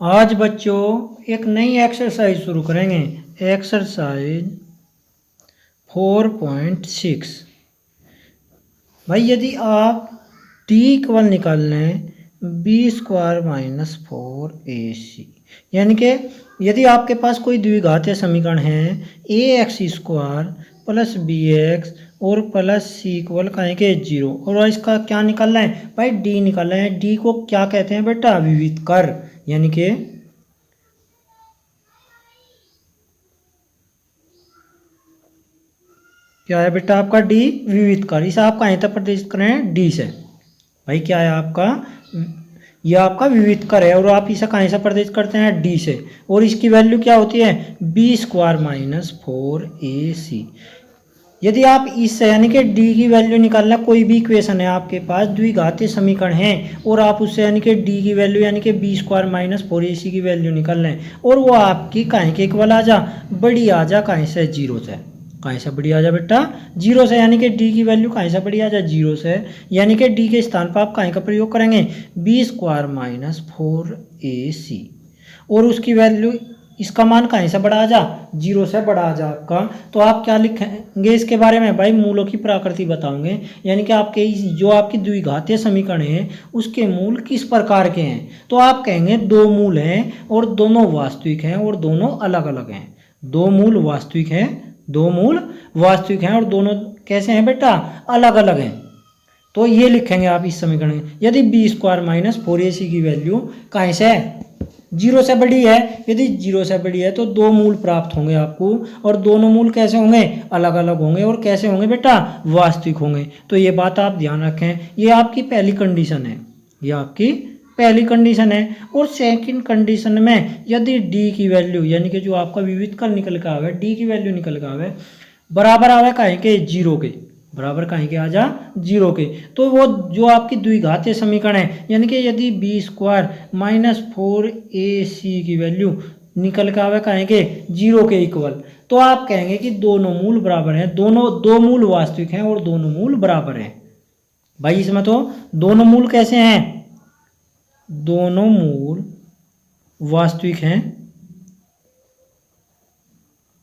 आज बच्चों एक नई एक्सरसाइज शुरू करेंगे। एक्सरसाइज 4.6। भाई यदि आप डी इक्वल निकाल लें b² - 4ac, यानी कि यदि आपके पास कोई द्विघातीय समीकरण है ax² प्लस bx और प्लस सी इक्वल कहेंगे 0, और इसका क्या निकालना है भाई? डी निकालना है। डी को क्या कहते हैं बेटा? विविध कर, यानी कि क्या है बेटा आपका? डी विविध कर। इसे आप कहाँ तक प्रदर्शित करें? डी से। भाई क्या है आपका? यह आपका विविध कर है, और आप इसे कहाँ से प्रदर्शित करते हैं? डी से। और इसकी वैल्यू क्या होती है? b² - 4ac। यदि आप इससे यानी कि डी की वैल्यू निकालना, कोई भी इक्वेशन है आपके पास, द्विघातीय समीकरण है, और आप उससे यानी कि डी की वैल्यू यानी कि b² - 4ac की वैल्यू निकाल लें, और वो आपकी कहीं के इक्वल आ जा, बड़ी आ जा कहीं से? 0 से। कहीं से बड़ी आ जा बेटा? 0 से। यानी कि डी की वैल्यू कहीं से बड़ी आ जा? 0 से। यानी कि डी के स्थान पर आप कहीं का प्रयोग करेंगे? b² - 4ac, और उसकी वैल्यू, इसका मान कहीं से बड़ा आ जा? 0 से बड़ा आ जा आपका। तो आप क्या लिखेंगे इसके बारे में? भाई मूलों की प्रकृति बताओगे, यानी कि आपके जो आपकी द्विघातीय समीकरण है उसके मूल किस प्रकार के हैं। तो आप कहेंगे दो मूल हैं और दोनों वास्तविक हैं और दोनों अलग अलग हैं। दो मूल वास्तविक हैं, दो मूल वास्तविक हैं और दोनों कैसे हैं बेटा? अलग अलग हैं। तो ये लिखेंगे आप इस समीकरण में। यदि b² - 4ac की वैल्यू कहीं से 0 से बड़ी है, यदि 0 से बड़ी है तो दो मूल प्राप्त होंगे आपको, और दोनों मूल कैसे होंगे? अलग अलग होंगे। और कैसे होंगे बेटा? वास्तविक होंगे। तो ये बात आप ध्यान रखें। ये आपकी पहली कंडीशन है, ये आपकी पहली कंडीशन है। और सेकंड कंडीशन में यदि डी की वैल्यू यानी कि जो आपका विविध कर निकल के आवे, डी की वैल्यू निकल के आवे बराबर आवे काहे के? 0 के। बराबर काहे के आ जा? 0 के। तो वो जो आपकी द्विघातीय समीकरण है, यानी कि यदि b² - 4ac की वैल्यू निकल के आवे काहे के? 0 के इक्वल, तो आप कहेंगे कि दोनों मूल बराबर हैं, दोनों दो मूल वास्तविक हैं और दोनों मूल बराबर हैं। भाई इसमें तो दोनों मूल कैसे हैं? दोनों मूल वास्तविक हैं,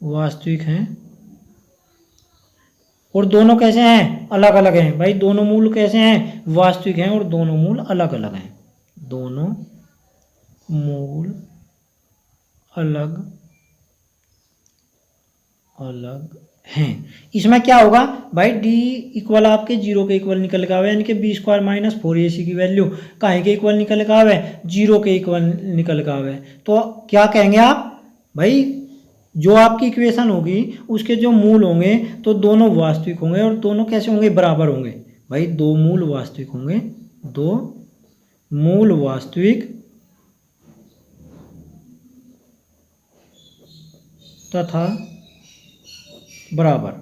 वास्तविक हैं, और दोनों कैसे हैं? अलग अलग हैं। भाई दोनों मूल कैसे हैं? वास्तविक हैं और दोनों मूल अलग अलग हैं। दोनों मूल अलग अलग हैं। इसमें क्या होगा भाई? डी इक्वल आपके 0 के इक्वल निकल के आवे, यानी कि b² - 4ac की वैल्यू काहे के इक्वल निकल के आवे? 0 के इक्वल निकल के आवे। तो क्या कहेंगे आप? भाई जो आपकी इक्वेशन होगी उसके जो मूल होंगे तो दोनों वास्तविक होंगे, और दोनों कैसे होंगे? बराबर होंगे। भाई दो मूल वास्तविक होंगे, दो मूल वास्तविक तथा बराबर।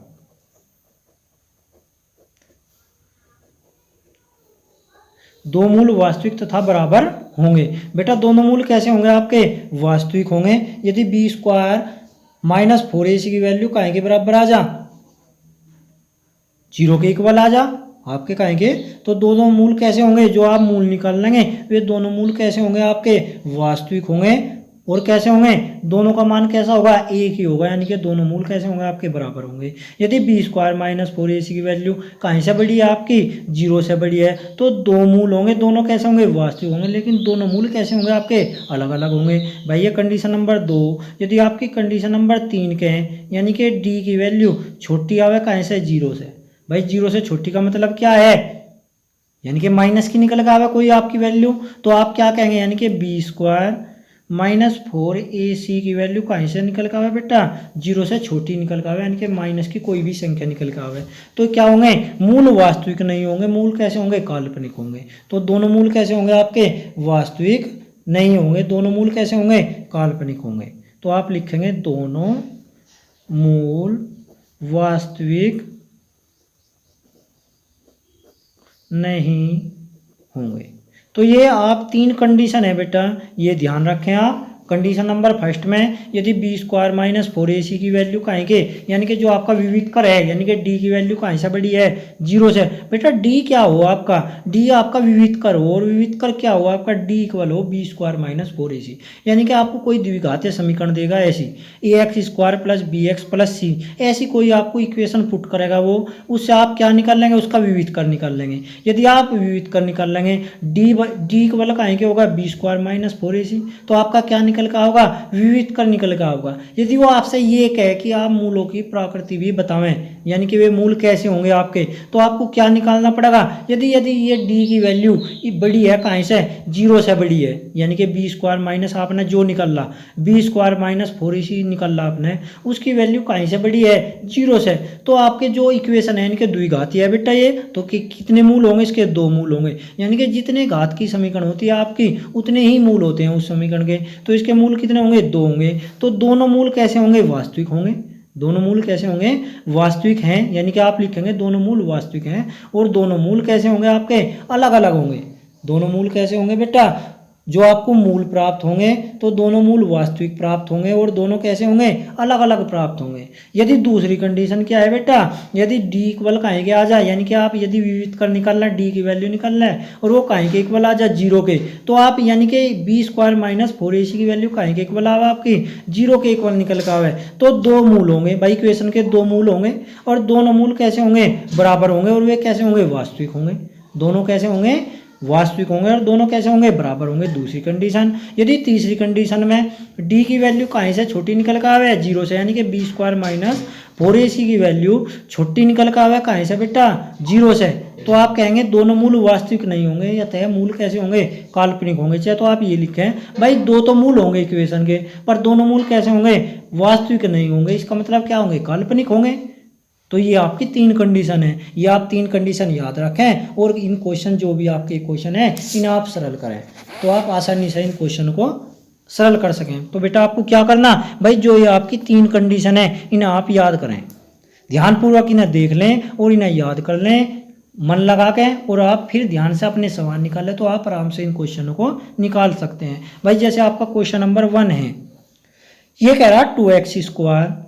दो मूल वास्तविक तथा बराबर होंगे। बेटा दोनों मूल कैसे होंगे आपके? वास्तविक होंगे। यदि b² - 4ac की वैल्यू काहे के बराबर आ जा? 0 के इक्वल आ जा आपके काहे के? तो दोनों मूल कैसे होंगे? जो आप मूल निकाल लेंगे वे दोनों मूल कैसे होंगे आपके? वास्तविक होंगे। और कैसे होंगे? दोनों का मान कैसा होगा? एक ही होगा, यानी कि दोनों मूल कैसे होंगे आपके? बराबर होंगे। यदि b² - 4ac की वैल्यू कहीं से बड़ी है आपकी? 0 से बड़ी है, तो दो मूल होंगे, दोनों कैसे होंगे? वास्तविक होंगे, लेकिन दोनों मूल कैसे होंगे आपके? अलग अलग होंगे। भाई ये कंडीशन नंबर 2। यदि आपकी कंडीशन नंबर 3 के हैं, यानी कि डी की वैल्यू छोटी आवे कहीं से? 0 से। भाई 0 से छोटी का मतलब क्या है? यानी कि माइनस की निकल के आवे कोई आपकी वैल्यू, तो आप क्या कहेंगे? यानी कि b² - 4ac की वैल्यू कहीं से निकल के आवे बेटा? 0 से छोटी निकल के आवे, यानी कि माइनस की कोई भी संख्या निकल के आवे। तो क्या होंगे? मूल वास्तविक नहीं होंगे, मूल कैसे होंगे? काल्पनिक होंगे। तो दोनों मूल कैसे होंगे आपके? वास्तविक नहीं होंगे, दोनों मूल कैसे होंगे? काल्पनिक होंगे। तो आप लिखेंगे दोनों मूल वास्तविक नहीं होंगे। तो ये आप 3 कंडीशन है बेटा, ये ध्यान रखें आप। कंडीशन नंबर फर्स्ट में यदि बी स्क्वायर माइनस 4ac की वैल्यू कहीं के यानी कि जो आपका विविधकर है यानी कि डी की वैल्यू कहीं से बड़ी है 0 से। बेटा डी क्या हो आपका, डी आपका विविधकर हो, और विविधकर क्या हो आपका, डी इक्वल हो बी स्क्वायर माइनस 4ac। यानी कि आपको कोई द्विघातीय समीकरण देगा ऐसी A X square plus B X plus C, ऐसी कोई आपको इक्वेशन पुट करेगा वो, उससे आप क्या निकाल लेंगे, उसका विविधकर निकाल लेंगे। यदि आप विविधकर निकाल लेंगे डी इक्वल कहीं के होगा बी स्क्वायर माइनस 4ac, तो आपका क्या निकल का होगा, विविधकर निकल का होगा। यदि वो आपसे ये कहे कि आप मूलों की प्रकृति भी बतावें यानी कि वे मूल कैसे होंगे आपके, तो आपको क्या निकालना पड़ेगा, यदि यदि ये डी की वैल्यू बड़ी है कहीं से 0 से बड़ी है यानी कि बी स्क्वायर माइनस आपने जो निकाला बी स्क्वायर माइनस 4ac निकाला आपने, उसकी वैल्यू कहीं से बड़ी है 0 से, तो आपके जो इक्वेशन है इनके द्विघाती है बेटा ये, तो कितने मूल होंगे इसके, 2 मूल होंगे। यानी कि जितने घात की समीकरण होती है आपकी उतने ही मूल होते हैं उस समीकरण के, तो इसके मूल कितने होंगे, 2 होंगे। तो दोनों मूल कैसे होंगे, वास्तविक होंगे। दोनों मूल कैसे होंगे, वास्तविक हैं, यानी कि आप लिखेंगे दोनों मूल वास्तविक हैं। और दोनों मूल कैसे होंगे आपके, अलग अलग होंगे। दोनों मूल कैसे होंगे बेटा, जो आपको मूल प्राप्त होंगे तो दोनों मूल वास्तविक प्राप्त होंगे, और दोनों कैसे होंगे, अलग अलग प्राप्त होंगे। यदि दूसरी कंडीशन क्या है बेटा, यदि डी इक्वल कहीं के आ जाए, यानी कि आप यदि विविध कर निकालना डी की वैल्यू निकालना है और वो कहीं के इक्वल आ जाए 0 के, तो आप यानी कि बी स्क्वायर माइनस 4ac की वैल्यू कहीं के इक्वल आवा आपकी 0 के इक्वल निकल का आवे, तो 2 मूल होंगे भाई, इक्वेशन के 2 मूल होंगे, और दोनों मूल कैसे होंगे, बराबर होंगे, और वे कैसे होंगे, वास्तविक होंगे। दोनों कैसे होंगे, वास्तविक होंगे, और दोनों कैसे होंगे, बराबर होंगे। दूसरी कंडीशन, यदि तीसरी कंडीशन में डी की वैल्यू कहीं से छोटी निकल का आवे 0 से, यानी कि बी स्क्वायर माइनस 4ac की वैल्यू छोटी निकल का आवे कहीं से बेटा, 0 से, तो आप कहेंगे दोनों मूल वास्तविक नहीं होंगे, या तय मूल कैसे होंगे, काल्पनिक होंगे। चाहे तो आप ये लिखें भाई 2 तो मूल होंगे इक्वेशन के, पर दोनों मूल कैसे होंगे, वास्तविक नहीं होंगे। इसका मतलब क्या होंगे, काल्पनिक होंगे। तो ये आपकी 3 कंडीशन है, ये आप 3 कंडीशन याद रखें, और इन क्वेश्चन जो भी आपके क्वेश्चन है इन्हें आप सरल करें, तो आप आसानी से इन क्वेश्चन को सरल कर सकें। तो बेटा आपको क्या करना भाई, जो ये आपकी 3 कंडीशन है इन्हें आप याद करें, ध्यानपूर्वक इन्हें देख लें और इन्हें याद कर लें मन लगा के, और आप फिर ध्यान से अपने सवाल निकालें, तो आप आराम से इन क्वेश्चनों को निकाल सकते हैं। भाई जैसे आपका क्वेश्चन नंबर 1 है, ये कह रहा 2x स्क्वायर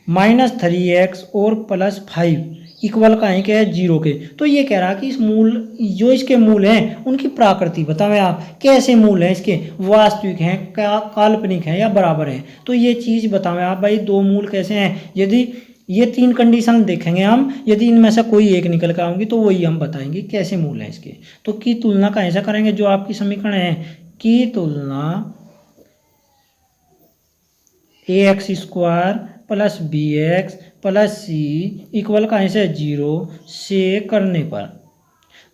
माइनस 3x और प्लस 5 इक्वल का है क्या है 0 के, तो ये कह रहा कि इस मूल, जो इसके मूल हैं उनकी प्रकृति बताएं आप, कैसे मूल हैं इसके, वास्तविक हैं, क्या काल्पनिक हैं, या बराबर हैं। तो ये चीज़ बताएं आप भाई, 2 मूल कैसे हैं। यदि ये 3 कंडीशन देखेंगे हम, यदि इनमें से कोई एक निकल कर आऊँगी तो वही हम बताएंगे कैसे मूल हैं इसके। तो की तुलना का ऐसा करेंगे, जो आपकी समीकरण है की तुलना A X square plus B X plus C equal कहीं से 0 से करने पर,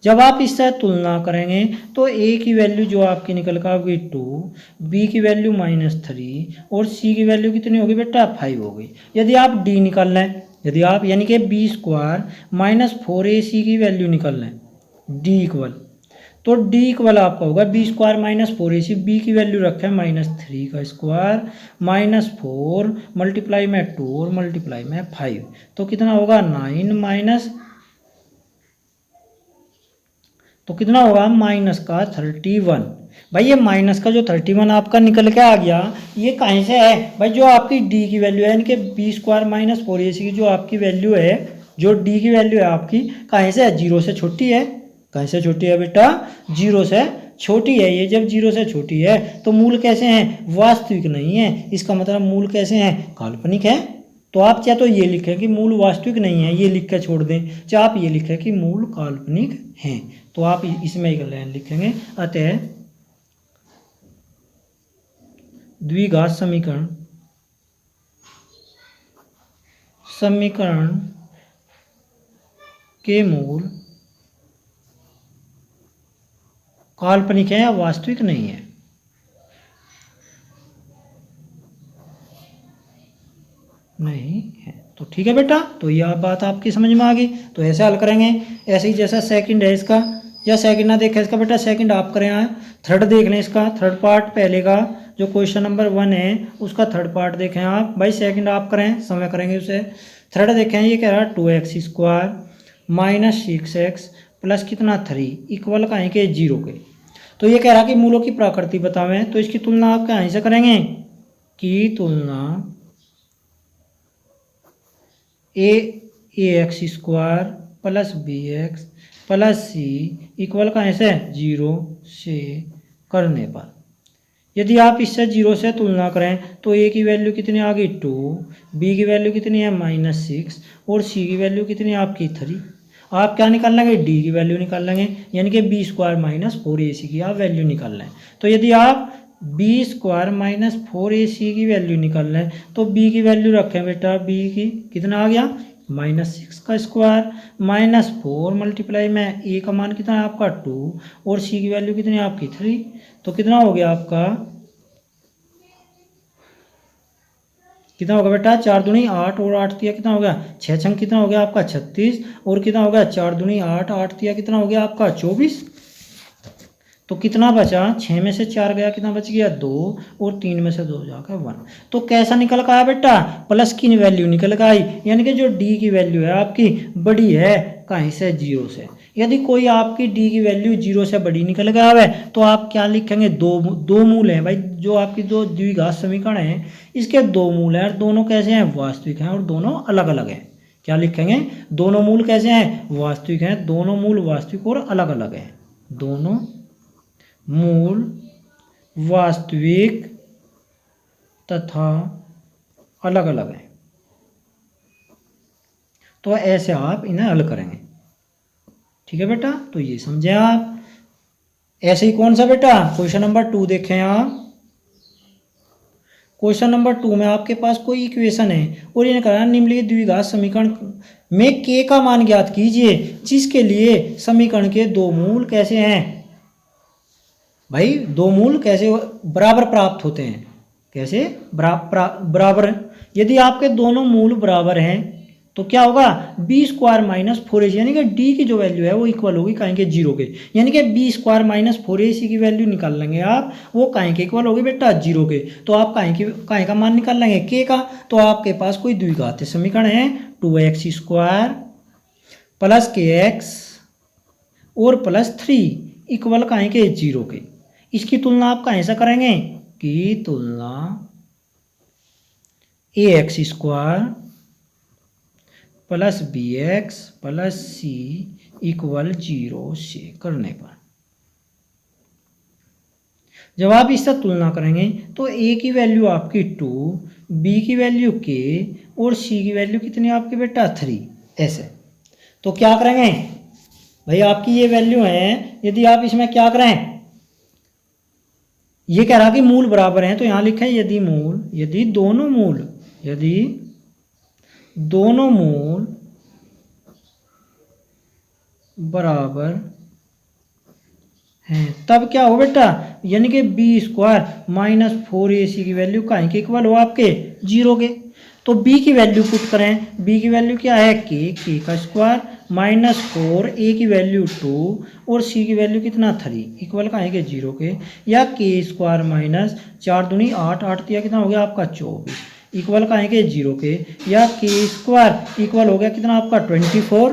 जब आप इससे तुलना करेंगे तो ए की वैल्यू जो आपकी निकल कर होगी 2, बी की वैल्यू -3 और सी की वैल्यू कितनी होगी बेटा 5 होगी। यदि आप डी निकाल लें, यदि आप यानी कि बी स्क्वायर माइनस 4ac की वैल्यू निकाल लें डी इक्वल, तो डी इक्वल आपका होगा B square minus 4ac, B की वैल्यू रखें -3 का स्क्वायर -4 मल्टीप्लाई में 2 और मल्टीप्लाई में 5, तो कितना होगा 9 माइनस, तो कितना होगा माइनस का 31। भाई ये माइनस का जो 31 आपका निकल के आ गया, ये कहीं से है भाई, जो आपकी डी की वैल्यू है, यानी कि बी स्क्वायर माइनस 4ac की जो आपकी वैल्यू है, जो डी की वैल्यू है आपकी कहीं से है, 0 से छोटी है। कहीं से छोटी है बेटा, 0 से छोटी है। ये जब 0 से छोटी है तो मूल कैसे हैं, वास्तविक नहीं है। इसका मतलब मूल कैसे हैं, काल्पनिक है। तो आप चाहे तो ये लिखें कि मूल वास्तविक नहीं है, ये लिख कर छोड़ दें, चाहे आप ये लिखें कि मूल काल्पनिक हैं, तो आप इसमें एक लाइन लिखेंगे। अतः द्विघात समीकरण के मूल काल्पनिक है या वास्तविक नहीं है। नहीं है, तो ठीक है बेटा, तो यह बात आपकी समझ में आ गई। तो ऐसे हल करेंगे, ऐसे ही जैसा सेकंड है इसका, या सेकंड ना देखें इसका बेटा, सेकंड आप करें यहाँ, थर्ड देख लें इसका, थर्ड पार्ट पहले का जो क्वेश्चन नंबर 1 है उसका थर्ड पार्ट देखें आप। भाई सेकंड आप करें, समय करेंगे उसे। थर्ड देखें, ये कह रहा है 2x square minus 6x plus कितना 3 इक्वल का है कि 0 के। तो ये कह रहा कि मूलों की प्रकृति बतावें, तो इसकी तुलना आप कहाँ से करेंगे कि तुलना A X square plus B X plus C equal कहाँ से 0 से करने पर, यदि आप इससे 0 से तुलना करें तो ए की वैल्यू कितनी आ गई 2, बी की वैल्यू कितनी है -6 और सी की वैल्यू कितनी है आपकी 3। आप क्या निकाल लेंगे, डी की वैल्यू निकाल लेंगे, यानी कि बी स्क्वायर -4ac की आप वैल्यू निकाल लें। तो यदि आप बी स्क्वायर -4ac की वैल्यू निकाल लें तो बी की वैल्यू रखें बेटा, बी की कितना आ गया -6 का स्क्वायर -4 मल्टीप्लाई में ए का मान कितना है आपका 2 और सी की वैल्यू कितनी है आपकी 3। तो कितना हो गया आपका, कितना होगा बेटा 4 दूनी 8 और 8 दिया कितना हो गया 6 छंग कितना हो गया आपका 36 और कितना हो गया 4 दूनी 8 8 दिया कितना हो गया आपका 24। तो कितना बचा, 6 में से 4 गया कितना बच गया 2 और 3 में से 2 जाकर 1। तो कैसा निकल का आया बेटा, प्लस की वैल्यू निकल का आई, यानी कि जो डी की वैल्यू है आपकी बड़ी है कहीं से 0 से। यदि कोई आपकी डी की वैल्यू 0 से बड़ी निकल गया है तो आप क्या लिखेंगे, दो मूल हैं भाई, जो आपकी दो द्विघात समीकरण है इसके दो मूल हैं और दोनों कैसे हैं वास्तविक हैं और दोनों अलग अलग हैं। क्या लिखेंगे, दोनों मूल कैसे हैं वास्तविक हैं, दोनों मूल वास्तविक और अलग अलग हैं, दोनों मूल वास्तविक तथा अलग अलग है। तो ऐसे आप इन्हें हल करेंगे, ठीक है बेटा। तो ये समझे आप। ऐसे ही कौन सा बेटा, क्वेश्चन नंबर 2 देखें आप। क्वेश्चन नंबर 2 में आपके पास कोई इक्वेशन है और ये कहा निम्नलिखित द्विघात समीकरण में k का मान ज्ञात कीजिए जिसके लिए समीकरण के दो मूल कैसे हैं भाई, दो मूल कैसे बराबर प्राप्त होते हैं, कैसे बराबर। यदि आपके दोनों मूल बराबर हैं तो क्या होगा, बी स्क्वायर -4ac यानी कि डी की जो वैल्यू है वो इक्वल होगी काहे के 0 के, यानी कि बी स्क्वायर -4ac की वैल्यू निकाल लेंगे आप, वो काहे के इक्वल होगी बेटा 0 के। तो आप काहे का मान निकाल लेंगे के का, तो आपके पास कोई द्विघात समीकरण है 2x स्क्वायर प्लस kx और +3 इक्वल काहे के 0 के। इसकी तुलना आप कहाँ से करेंगे कि तुलना ax square plus bx plus c equal 0 से करने पर, जब आप इससे तुलना करेंगे तो a की वैल्यू आपकी 2, b की वैल्यू k और c की वैल्यू कितनी आपकी बेटा 3 ऐसे। तो क्या करेंगे भाई, आपकी ये वैल्यू है, यदि आप इसमें क्या करें, ये कह रहा कि मूल बराबर हैं तो यहां लिखें यदि दोनों मूल बराबर हैं तब क्या हो बेटा, यानी कि बी स्क्वायर -4ac की वैल्यू काहे के इक्वल हो आपके 0 के। तो b की वैल्यू पुट करें, b की वैल्यू क्या है k का स्क्वायर -4, a की वैल्यू 2 और c की वैल्यू कितना 3 इक्वल काहे के 0 के, या k स्क्वायर -4 दूनी 8 8 दिया कितना हो गया आपका 24 इक्वल काहे के 0 के, या k स्क्वायर इक्वल हो गया कितना आपका 24